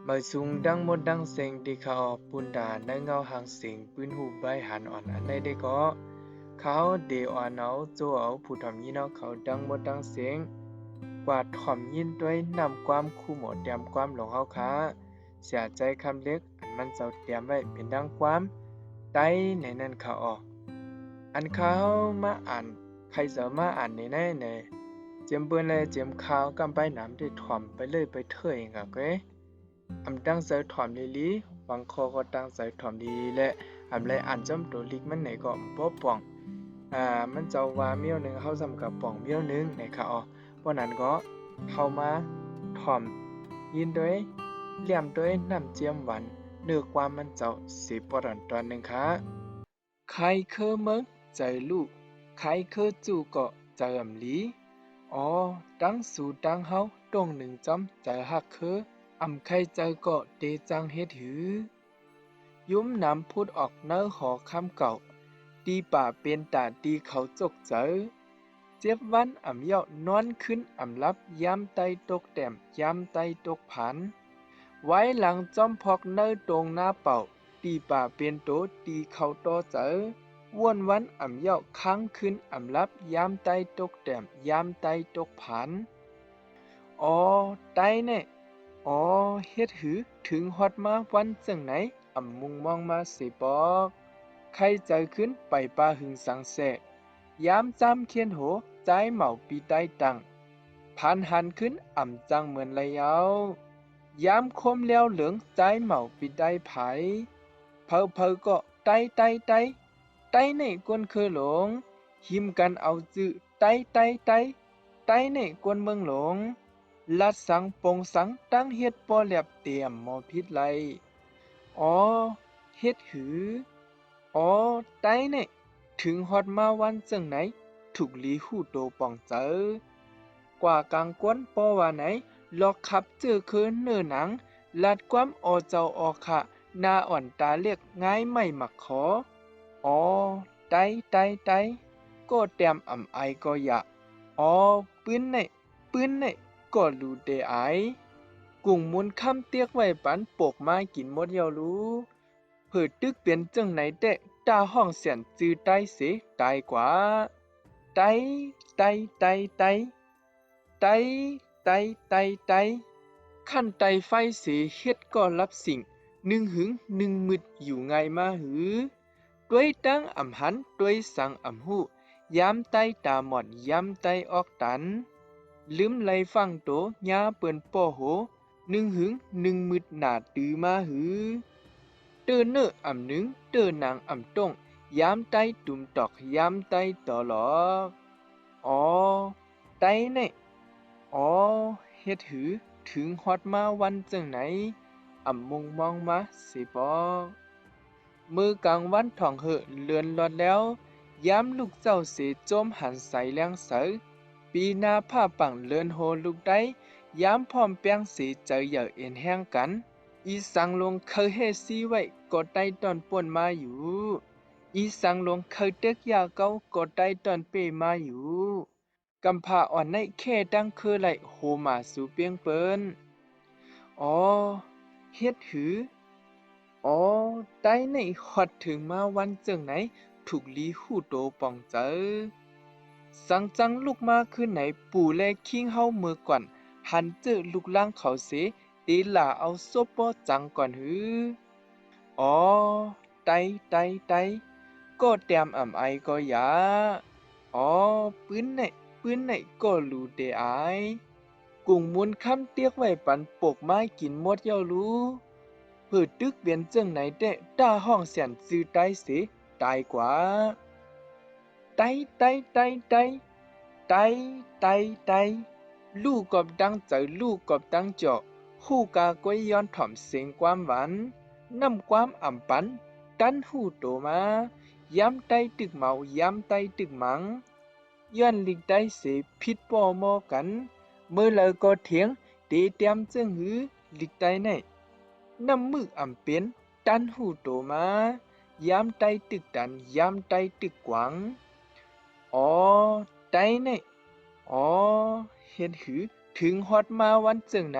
มาซุงดังมดดังเซ็งที่เขาปุนดาในเงาหางสิงปืนหูใบหันอ่อนอันใดได้ก็เขาเดอ่อนเอาโจเอาผู้ทำยินเอาเขาดังมดดังเสียงกว่าถ่อมยินด้วยนำความคู่หมดเตรียมความหลงเฮาค้าเสียใจคำเล็กอันมันเจ้าเตรียมไว้เป็นดังความใต้ในนั้นเขาออกอันเขามาอ่านใครจะมาอ่านในเจียมเปิ้นเลยเจียมข้าวกำไปน้ำได้ถ่อมไปเลยไปเถยงะเก้อำตั้งใจถ่อมลีลีบางคอก็ตั้งใจถ่อมดีและอำไรอ่านจำตัวลิกมันไหนก็บ่ป่องมันเจ้าว่าเมียวหนึงเฮาสำกับป่องเมียวหนึงในค่ะอ๋อเพราะนั้นก็เข้ามาถ่อมยินด้วยเหลี่ยมด้วยน้ำเจียมหวานเนื้อความมันเจ้าสิปรันตอนหนึ่งค่ะใครเคอเมืองใจลูกใครเคอจู่ก็ใจอำลีอ๋อตั้งสู่ตั้งเฮาตรงหนึ่งจำใจฮักคืออำใครใจก็เตจังเฮ็ดหือยุ้มนำพูดออกเนื้อหอคำเก่าตีป่าเป็นตาตีเขาจกเจอเจ็บวันอ่ำเยาะนอนขึ้นอ่ำลับย้ำไตตกแต้มย้ำไตตกผันไว้หลังจอมพอกเนื้อตรงหน้าเป่าตีป่าเป็นโตตีเขาโตเจอว่วนวันอ่ำเยาะค้างขึ้นอ่ำลับย้ำไตตกแต้มย้ำไตตกผันอ๋อไตเนี่ยอ๋อเฮ็ดหือถึงฮอดมาวันจังไหนอ่ำมุงมองมาสิปอกใครใจขึ้นไปป่าหึงสังเสยามจำเคียนโหใจเหมาปีใต้ตังพันหันขึ้นอ่ำจังเหมือนไรเอายามคมเลี้ยวเหลืองใจเหมาปีใต้ไผเพอก็ไต้ในกวนคือหลงหิมกันเอาจื้อไต้ในกวนเมืองหลงลัดสังปงสังตั้งเฮ็ดปอแลบเตรียมหมอพิษไลอ๋อเฮ็ดหืออ๋อไต้เนี่ยถึงฮอดมาวันจังไหนถูกลีหู้โตป่องเจอกว่ากลางกวนปอว่าไหนลอกขับเจอคืนเนื้อหนังลัดความออเจ้าออค่ะหน้าอ่อนตาเรียกง่ายไม่หมักขออ๋อไตก็แต้มอ่ำไอก็อยากอ๋อปืนเนี่ยก็รู้เตไอกุ้งมุนค่ำเตียกไว้ปันปกมากินหมดเยารู้เผิดตึกเปลี่ยนจังไหนแต่ตาห้องเสียนจือไตเสตายกว่าไตไตไตไตไตไตไตขั้นไตไฟเสเฮ็ดก็รับสิ่งหนึ่งหึงหนึ่งมึดอยู่ไงมาหือด้วยตั้งอ่ำหันด้วยสังอ่ำหูยามไตตาหมอดยามไตออกตันลืมไหลฟังโตยาเปิ้นป่อโหหนึ่งหึงหนึ่งมึดหนาตือมาหือเตอเนออ่ำหนึ่งเตอนางอ่ำต้งยามไตตุ่มตอกยามไตต่อหลอกอ๋อไตเนี่ยอ๋อเฮ็ดหือถึงฮอดมาวันจังไหนอ่ำมุงมองมาสิปอกมือกลางวันท่องเหอะเลือนลอดแล้วยามลูกเจ้าเสโจมหันใสแรงเสอปีหน้าผ้าปังเลือนโฮลูกได้ยามพร้อมแป้งเสเจอเหย่อเอ็นแห้งกันอีสังลงเคยเฮซีไว้ก็ไต้ตอนป่วนมาอยู่อีสังลงเคยเต็กยาเก้าก็ไต้ตอนเป้มาอยู่กำพร้าอ่อนในแค่ดังคือไหลโฮมาสู่เปียงเปิ้นอ๋อเฮ็ดหือ อ๋อไต้ในฮอดถึงมาวันจังไหนถูกลีหู้โตป่องเจอสังจังลูกมาขึ้นไหนปู่แลคิงเฮามือก่อนหันเจอลูกล่างเขาเสตีหล่าเอาซบบ่จังก่อนหืออ๋อไตก็แต้มอ่ำไอก็หยาอ๋อปืนไหนก็รู้เตไอกุ้งมุนค้ำเตียกไว้ปันปกไม้กินหมดเย้ารู้เพื่อตึกเปลี่ยนจังไหนแต่ต้าห้องเสียนซื้อไตเสตายกว่าไตไตไตลูกกอบดังใจลูกกอบดังเจาะหู้กาก้อยย้อนถ่อมเสียงความหวานน้ำความอ่ำปันดันหู้โตมาย้ำไตตึกเมาย้ำไตตึกหมังย้อนลิกไตเสพิษป่อมอกันเมื่อเลยก็เถียงเตเตียมจึงหือลิกไตในน้ำมึกอ่ำเป็นดันหู้โตมาย้ำไตตึกดันย้ำไตตึกกวางอ๋อไตใน อ๋อเฮ็ดหือถึงฮอดมาวันจังไหน